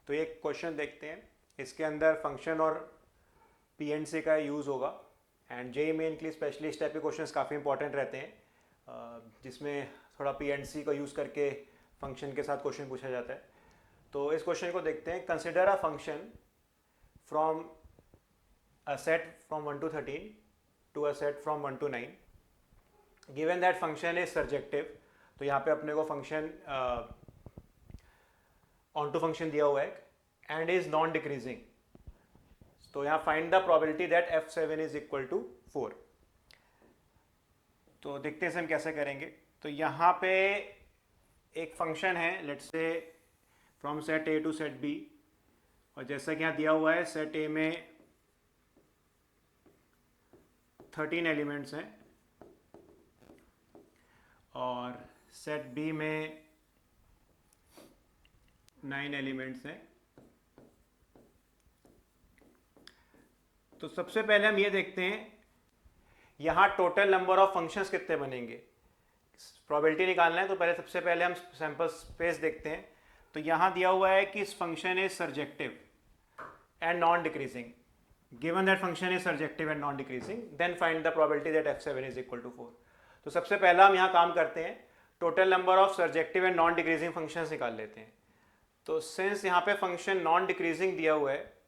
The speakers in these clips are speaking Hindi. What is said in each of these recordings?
तो ये क्वेश्चन देखते हैं, इसके अंदर फंक्शन और पीएनसी का यूज़ होगा एंड जेईई मेन के लिए स्पेशली इस टाइप के क्वेश्चंस काफ़ी इंपॉर्टेंट रहते हैं जिसमें थोड़ा पीएनसी का यूज़ करके फंक्शन के साथ क्वेश्चन पूछा जाता है। तो इस क्वेश्चन को देखते हैं। Consider a function from a set from 1 to 13 to a set from 1 to 9 given that function is surjective. तो यहाँ पे अपने को फंक्शन ऑन टू फंक्शन दिया हुआ है एंड इज नॉन डिक्रीजिंग। तो यहाँ find the probability that f7 is equal to 4। तो देखते हैं हम कैसे करेंगे। तो यहाँ पे एक फंक्शन है, let's say from set A to set B, और जैसा कि यहाँ दिया हुआ है सेट ए में 13 एलिमेंट्स हैं और सेट बी में 9 एलिमेंट्स हैं। तो सबसे पहले हम ये देखते हैं यहाँ टोटल नंबर ऑफ फंक्शंस कितने बनेंगे। प्रोबेबिलिटी निकालना है तो पहले सबसे पहले हम सैंपल स्पेस देखते हैं। तो यहाँ दिया हुआ है कि function is surjective and non decreasing. Given that function is surjective and non decreasing then find the probability that f7 is equal to 4। तो सबसे पहला हम यहाँ काम करते हैं, total number of surjective and non decreasing functions निकाल लेते हैं। तो सिंस यहाँ पे फंक्शन नॉन डिक्रीजिंग दिया हुआ है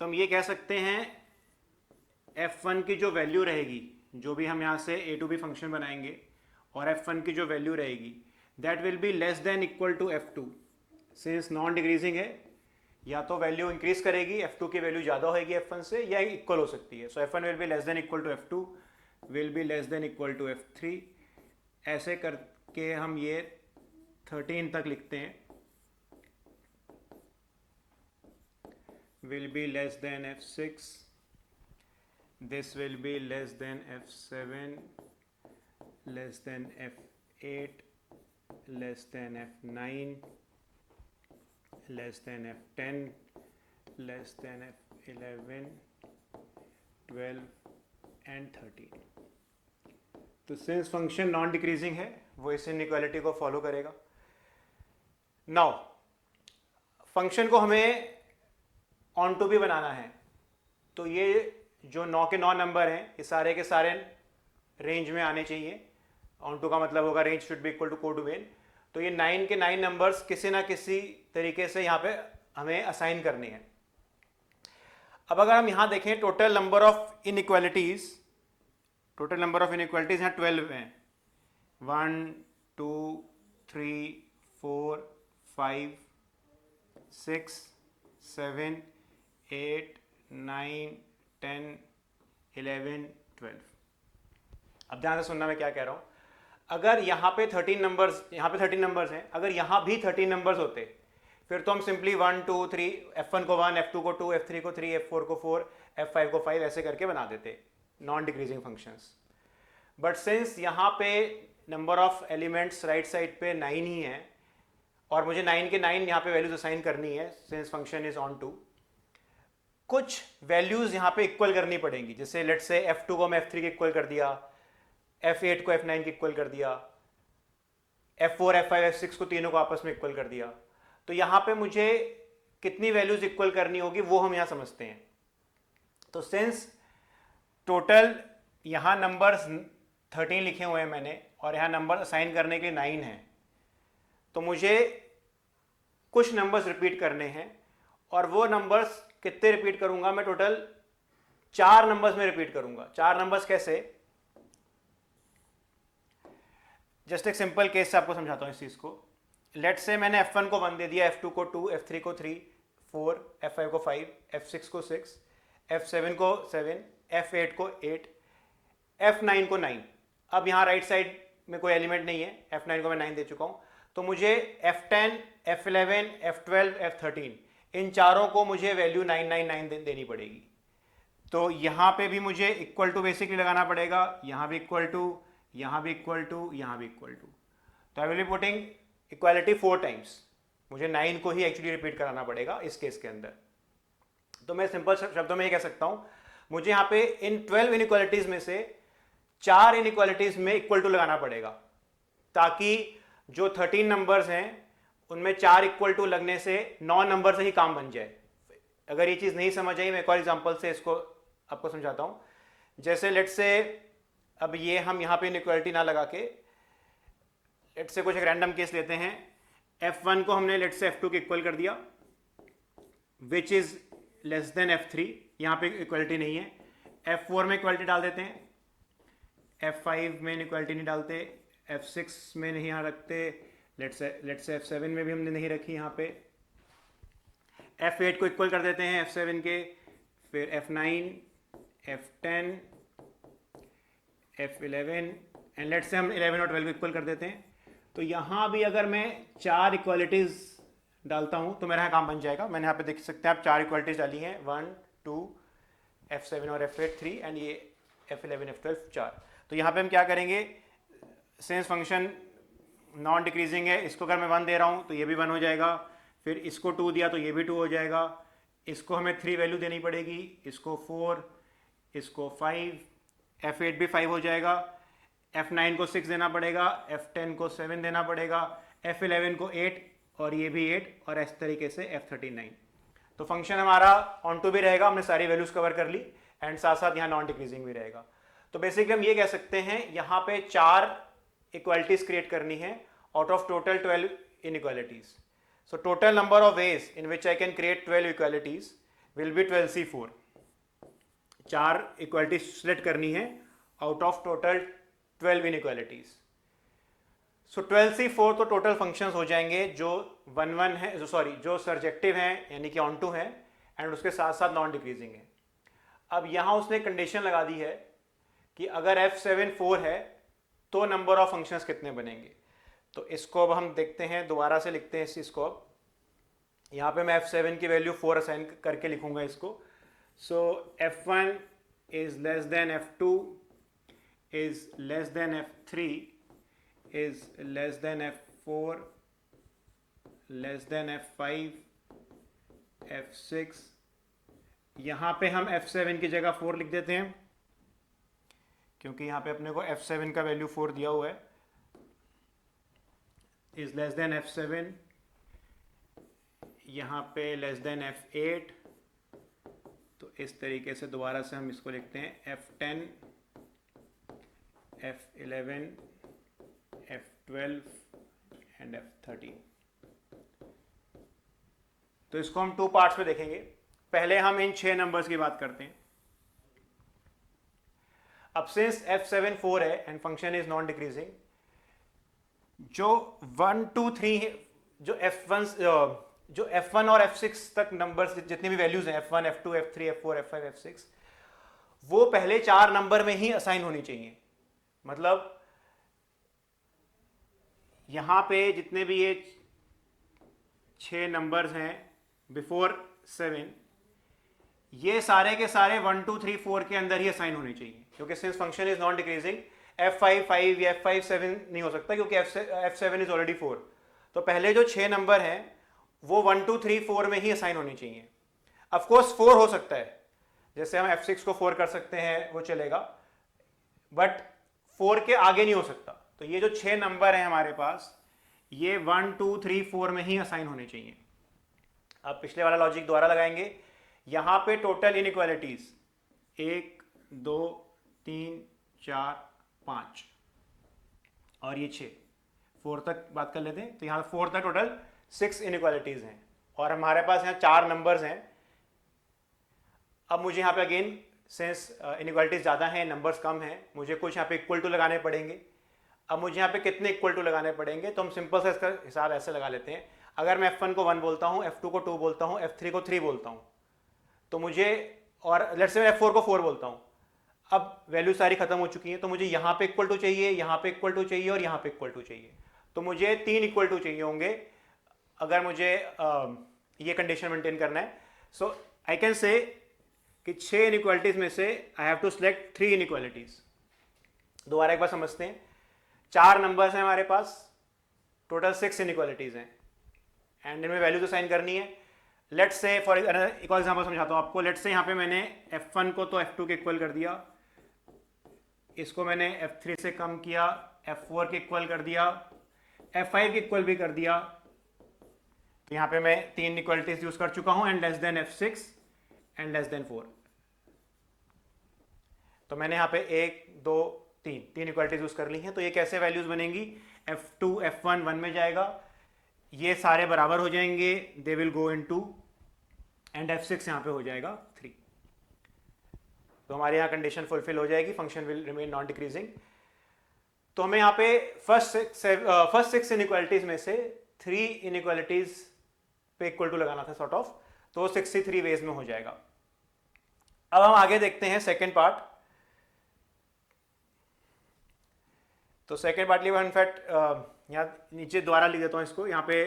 तो हम ये कह सकते हैं f1 की जो वैल्यू रहेगी, जो भी हम यहाँ से a टू b फंक्शन बनाएंगे और f1 की जो वैल्यू रहेगी that will be less than equal to f2। Since non decreasing है, या तो वैल्यू इंक्रीज करेगी, f2 की वैल्यू ज़्यादा होगी f1 से, या इक्वल हो सकती है। So f1 will be less than equal to f2 will be less than equal to f3। ऐसे करके हम ये 13 तक लिखते हैं। will be less than f6, this will be less than f7, less than f8, less than f9, less than f10, less than f11, 12 and 13। तो सिंस फंक्शन नॉन डिक्रीजिंग है वो इस इनइक्वालिटी को फॉलो करेगा। नाउ फंक्शन को हमें ऑन टू भी बनाना है, तो ये जो 9 के 9 नंबर हैं ये सारे के सारे रेंज में आने चाहिए। ऑन टू का मतलब होगा range should be equal to codomain. तो ये 9 के 9 नंबर्स किसी ना किसी तरीके से यहाँ पे हमें असाइन करने हैं। अब अगर हम यहाँ देखें total number of inequalities, total number of inequalities यहाँ 12 हैं। 1 2 3 4 5 6 7 8 9 10 11 12। अब ध्यान से सुनना मैं क्या कह रहा हूं। अगर यहाँ पे 13 नंबर्स, यहाँ पे 13 नंबर्स हैं, अगर यहाँ भी 13 नंबर्स होते फिर तो हम सिंपली 1 2 3 f1 को 1, f2 को 2, f3 को 3, f4 को 4, f5 को 5 ऐसे करके बना देते non decreasing functions. But since यहाँ पे number of elements right side पे 9 ही है और मुझे 9 के 9 यहाँ पे वैल्यूज असाइन करनी है since function is onto, कुछ वैल्यूज यहाँ पे इक्वल करनी पड़ेंगी। जैसे लेट्स से f2 को मैं f3 के इक्वल कर दिया, f8 को f9 के इक्वल कर दिया, f4 f5 f6 को तीनों को आपस में इक्वल कर दिया। तो यहाँ पे मुझे कितनी वैल्यूज इक्वल करनी होगी वो हम यहाँ समझते हैं। तो सिंस टोटल यहाँ नंबर्स 13 लिखे हुए हैं मैंने और यहाँ नंबर असाइन करने के लिए 9 हैं, तो मुझे कुछ नंबर्स रिपीट करने हैं। और वो नंबर्स कितने रिपीट करूंगा मैं? टोटल 4 नंबर्स में रिपीट करूंगा। 4 नंबर्स कैसे? जस्ट एक सिंपल केस से आपको समझाता हूं इस चीज को। लेट्स से मैंने f1 को 1 दे दिया, f2 को 2, f3 को 3, 4, f5 को 5, f6 को 6, f7 को 7, f8 को 8, f9 को 9। अब यहां राइट साइड में कोई एलिमेंट नहीं है, f9 को मैं 9 दे चुका हूं। तो मुझे f10, f11, f12, f13 इन चारों को मुझे वैल्यू 999 देनी पड़ेगी। तो यहाँ पे भी मुझे इक्वल टू बेसिकली लगाना पड़ेगा, यहाँ भी इक्वल टू, यहाँ भी इक्वल टू, यहाँ भी इक्वल टू। तो I will be putting equality 4 times. मुझे 9 को ही एक्चुअली रिपीट कराना पड़ेगा इस केस के अंदर। तो मैं सिंपल शब्दों में ये कह सकता हूँ, मुझे यहाँ पे इन 12 इनइक्वालिटीज में से 4 इनइक्वालिटीज में इक्वल टू लगाना पड़ेगा, ताकि जो 13 नंबर्स हैं उनमें 4 इक्वल टू लगने से 9 नंबर से ही काम बन जाए। अगर ये चीज़ नहीं समझ आई, मैं एक और एग्जांपल से इसको आपको समझाता हूँ। जैसे लेट्स से अब ये हम यहाँ पे इनइक्वालिटी ना लगा के लेट्स से कुछ एक रैंडम केस लेते हैं। F1 को हमने लेट्स से F2 के इक्वल कर दिया which is less then F3, यहाँ पे इक्वलिटी नहीं है। F4 में इक्वलिटी डाल देते हैं, F5 में इक्वलिटी नहीं डालते, F6 में नहीं यहाँ रखते, लेट्स से F7 में भी हमने नहीं रखी यहाँ पे। F8 को इक्वल कर देते हैं F7 के, फिर F9, F10, F11 and let's say हम 11 और 12 को इक्वल कर देते हैं। तो यहाँ भी अगर मैं 4 इक्वालिटीज डालता हूँ तो मेरा यहाँ काम बन जाएगा। मैंने यहाँ पे देख सकते हैं आप 4 इक्वालिटीज डाली हैं, 1, 2, F7 और F8 3 एंड ये F11 F12 4। तो यहाँ पे हम क्या करेंगे, सिंस फंक्शन नॉन डिक्रीजिंग है, इसको अगर मैं 1 दे रहा हूँ तो ये भी 1 हो जाएगा, फिर इसको 2 दिया तो ये भी 2 हो जाएगा, इसको हमें 3 वैल्यू देनी पड़ेगी, इसको 4, इसको 5, F8 भी 5 हो जाएगा, F9 को 6 देना पड़ेगा, F10 को 7 देना पड़ेगा, F11 को 8 और ये भी 8 और इस तरीके से F39। तो फंक्शन हमारा ऑन टू भी रहेगा, हमने सारी वैल्यूज कवर कर ली एंड साथ साथ यहाँ नॉन डिक्रीजिंग भी रहेगा। तो बेसिकली हम ये कह सकते हैं यहाँ पे 4 इक्वालिटीज क्रिएट करनी है out of total 12 inequalities. So total number of ways in which I can create 12 equalities will be 12C4. 4 equalities select करनी है out of total 12 inequalities. So 12C4 तो टोटल फंक्शंस हो जाएंगे जो 1 है, जो सर्जेक्टिव हैं यानी कि ऑन टू है एंड उसके साथ साथ नॉन डिक्रीजिंग है। अब यहाँ उसने कंडीशन लगा दी है कि अगर F7 4 है तो नंबर ऑफ फंक्शंस कितने बनेंगे। तो इसको अब हम देखते हैं, दोबारा से लिखते हैं इस चीज़ को। अब यहाँ पे मैं F7 की वैल्यू 4 असाइन करके लिखूंगा इसको। सो F1 is less then F2 is less then F3 is less than F4, less than F5, F6। यहाँ पे हम F7 की जगह 4 लिख देते हैं क्योंकि यहाँ पे अपने को F7 का वैल्यू 4 दिया हुआ है। is less than F7, यहाँ पे less than F8। तो इस तरीके से दोबारा से हम इसको लिखते हैं F10, F11, F12 and F13। तो इसको हम 2 पार्ट्स में देखेंगे। पहले हम इन 6 नंबर्स की बात करते हैं। अब सिंस F7 4 है and function is non decreasing, जो 1 2 3 है, जो F1 और F6 तक नंबर्स जितनी भी वैल्यूज हैं, F1 F2 F3 F4 F5 F6, वो पहले 4 नंबर में ही असाइन होनी चाहिए। मतलब यहाँ पे जितने भी ये 6 नंबर्स हैं बिफोर 7, ये सारे के सारे 1 2 3 4 के अंदर ही असाइन होने चाहिए, क्योंकि since function is non decreasing F5 5 या F5 7 नहीं हो सकता क्योंकि F7 इज ऑलरेडी 4। तो पहले जो 6 नंबर हैं वो 1 2 3 4 में ही असाइन होनी चाहिए। ऑफकोर्स 4 हो सकता है, जैसे हम F6 को 4 कर सकते हैं, वो चलेगा, बट 4 के आगे नहीं हो सकता। तो ये जो 6 नंबर हैं हमारे पास, ये 1 2 3 4 में ही असाइन होने चाहिए। अब पिछले वाला लॉजिक दोबारा लगाएंगे। यहां पे टोटल इनइक्वालिटीज 1 2 3 4 5 और ये 6, 4 तक बात कर लेते हैं। तो यहां 4 तक टोटल 6 इनइक्वालिटीज हैं और हमारे पास यहाँ 4 नंबर्स हैं। अब मुझे यहाँ पे अगेन सिंस इनइक्वालिटीज ज़्यादा हैं, नंबर्स कम हैं, मुझे कुछ यहाँ पे इक्वल टू लगाने पड़ेंगे। अब मुझे यहाँ पे कितने इक्वल टू लगाने पड़ेंगे, तो हम सिंपल से इसका हिसाब ऐसे लगा लेते हैं। अगर मैं F1 को 1 बोलता हूँ, F2 को 2 बोलता हूँ, F3 को 3 बोलता हूँ, तो मुझे, और लेट्स से मैं F4 को 4 बोलता हूँ, अब वैल्यू सारी खत्म हो चुकी हैं, तो मुझे यहाँ पे इक्वल टू चाहिए, यहाँ पे इक्वल टू चाहिए और यहाँ पे इक्वल टू चाहिए। तो मुझे 3 इक्वल टू चाहिए होंगे अगर मुझे ये कंडीशन मेंटेन करना है। सो आई कैन से कि 6 इनइक्वालिटीज में से I have to select 3 inequalities. दोबारा एक बार समझते हैं। 4 नंबर्स हैं हमारे पास, टोटल 6 इनइक्वालिटीज हैं एंड इनमें वैल्यूज असाइन करनी है। लेट्स से फॉर एक और एग्जांपल समझाता हूँ आपको। लेट्स से यहाँ पे मैंने F1 को तो F2 के इक्वल कर दिया, इसको मैंने F3 से कम किया, F4 के इक्वल कर दिया, F5 के इक्वल भी कर दिया तो यहाँ पे मैं 3 इक्वलिटीज यूज कर चुका हूँ, and less than F6 and less than 4। तो मैंने यहाँ पे 1 2 3 इक्वलिटीज यूज कर ली हैं। तो ये कैसे वैल्यूज बनेंगी, F2 F1 1 में जाएगा, ये सारे बराबर हो जाएंगे, they will go into, and F6 यहाँ पे हो जाएगा 3। तो हमारे यहाँ कंडीशन फुलफिल हो जाएगी, function will remain non decreasing. तो हमें यहाँ पे फर्स्ट 6 इनइक्वालिटीज में से 3 इनइक्वालिटीज पे इक्वल टू लगाना था सॉर्ट ऑफ, तो 63 वेज में हो जाएगा। अब हम आगे देखते हैं सेकेंड पार्ट। तो सेकेंड पार्ट लिए इनफैक्ट यहाँ नीचे दोबारा लिख देता हूँ इसको। यहाँ पे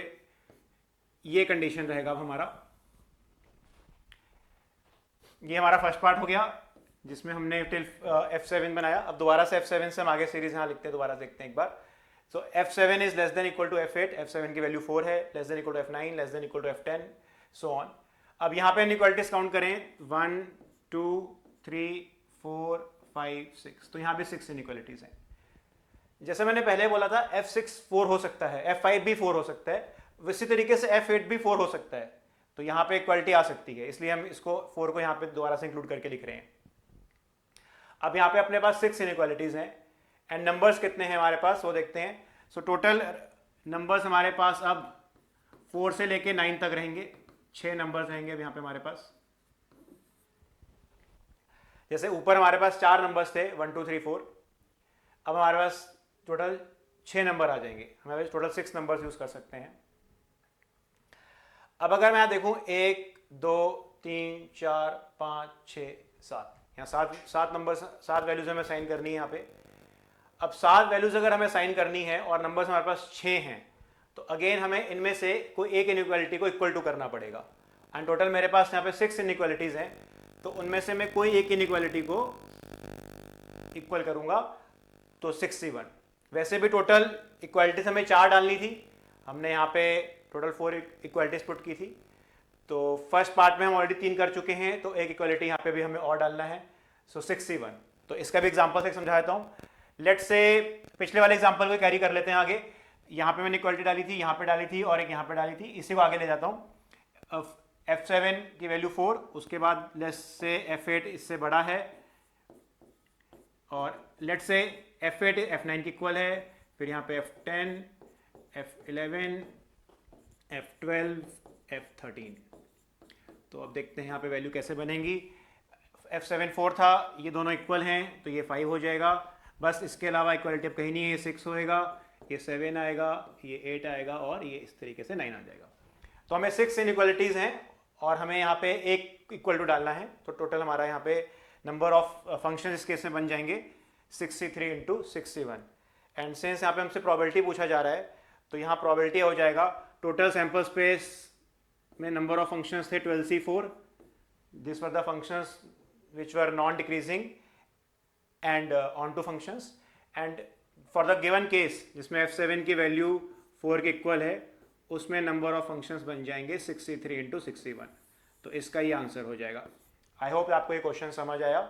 ये कंडीशन रहेगा अब हमारा, ये हमारा फर्स्ट पार्ट हो गया जिसमें हमने टिल F7 बनाया। अब दोबारा से F7 से हम आगे सीरीज यहाँ लिखते हैं, दोबारा देखते हैं एक बार। So F7 is less than equal to F8, F7 की वैल्यू 4 है, less than equal to F9, less than equal to F10, so on. अब यहाँ पे इनइक्वालिटीज काउंट करें, 1 2 3 4 5 6, तो यहाँ पे 6 इनइक्वालिटीज हैं। जैसे मैंने पहले बोला था F6 4 हो सकता है, F5 भी 4 हो सकता है, इसी तरीके से F8 भी 4 हो सकता है। तो यहाँ पे इक्वालिटी आ सकती है, इसलिए हम इसको 4 को यहाँ पे दोबारा से इंक्लूड करके लिख रहे हैं। अब यहाँ पे अपने पास 6 इनइक्वालिटीज हैं, एंड नंबर्स कितने हैं हमारे पास वो देखते हैं। सो टोटल नंबर्स हमारे पास अब 4 से लेके 9 तक रहेंगे, 6 नंबर्स रहेंगे अब यहाँ पे हमारे पास। जैसे ऊपर हमारे पास 4 नंबर्स थे 1 2 3 4, अब हमारे पास टोटल 6 नंबर आ जाएंगे, हमारे पास टोटल 6 नंबर्स यूज कर सकते हैं। अब अगर मैं यहाँ देखूं 1 2 3 4 5 6 7, यहाँ 7 नंबर 7 वैल्यूज हमें साइन करनी है यहाँ पे। अब 7 वैल्यूज अगर हमें साइन करनी है और नंबर्स हमारे पास 6 हैं, तो अगेन हमें इनमें से कोई एक इनइक्वालिटी को इक्वल टू करना पड़ेगा। एंड टोटल मेरे पास यहाँ पे 6 इनइक्वालिटीज हैं, तो उनमें से मैं कोई एक इनइक्वालिटी को इक्वल करूंगा, तो 61। वैसे भी टोटल इक्वालिटीज हमें 4 डालनी थी, हमने यहाँ पे टोटल 4 इक्वालिटीज पुट की थी। तो फर्स्ट पार्ट में हम ऑलरेडी 3 कर चुके हैं, तो एक इक्वालिटी यहाँ पे भी हमें और डालना है, सो 61। तो इसका भी एग्जांपल से समझा देता हूँ। लेट्स से पिछले वाले एग्जांपल को कैरी कर लेते हैं आगे। यहाँ पे मैंने इक्वालिटी डाली थी, यहाँ पे डाली थी और एक यहाँ पे डाली थी, इसी को आगे ले जाता हूँ। F7 की वैल्यू 4, उसके बाद लेट्स से F8 इससे बड़ा है, और लेट्स से F8 F9 की इक्वल है, फिर यहाँ पे F10 F11 F12 F13। तो अब देखते हैं यहाँ पे वैल्यू कैसे बनेंगी। F7 4 था, ये दोनों इक्वल हैं, तो ये 5 हो जाएगा। बस इसके अलावा इक्वालिटी अब कहीं नहीं है, ये 6 होएगा, ये 7 आएगा, ये 8 आएगा, और ये इस तरीके से 9 आ जाएगा। तो हमें 6 इनइक्वालिटीज हैं और हमें यहाँ पे एक इक्वल टू डालना है। तो टोटल हमारा यहाँ पे नंबर ऑफ फंक्शन इस केस में बन जाएंगे 63 इंटू 61। एंड सिंस यहाँ पे हमसे प्रोबेबिलिटी पूछा जा रहा है, तो यहाँ प्रोबेबिलिटी हो जाएगा टोटल सैंपल स्पेस में नंबर ऑफ फंक्शंस थे 12C4, this were the functions which were non decreasing and onto functions, and for the given case जिसमें F7 की वैल्यू 4 के इक्वल है, उसमें नंबर ऑफ फंक्शंस बन जाएंगे 63 इंटू 61। तो इसका ये आंसर हो जाएगा। आई होप आपको ये क्वेश्चन समझ आया।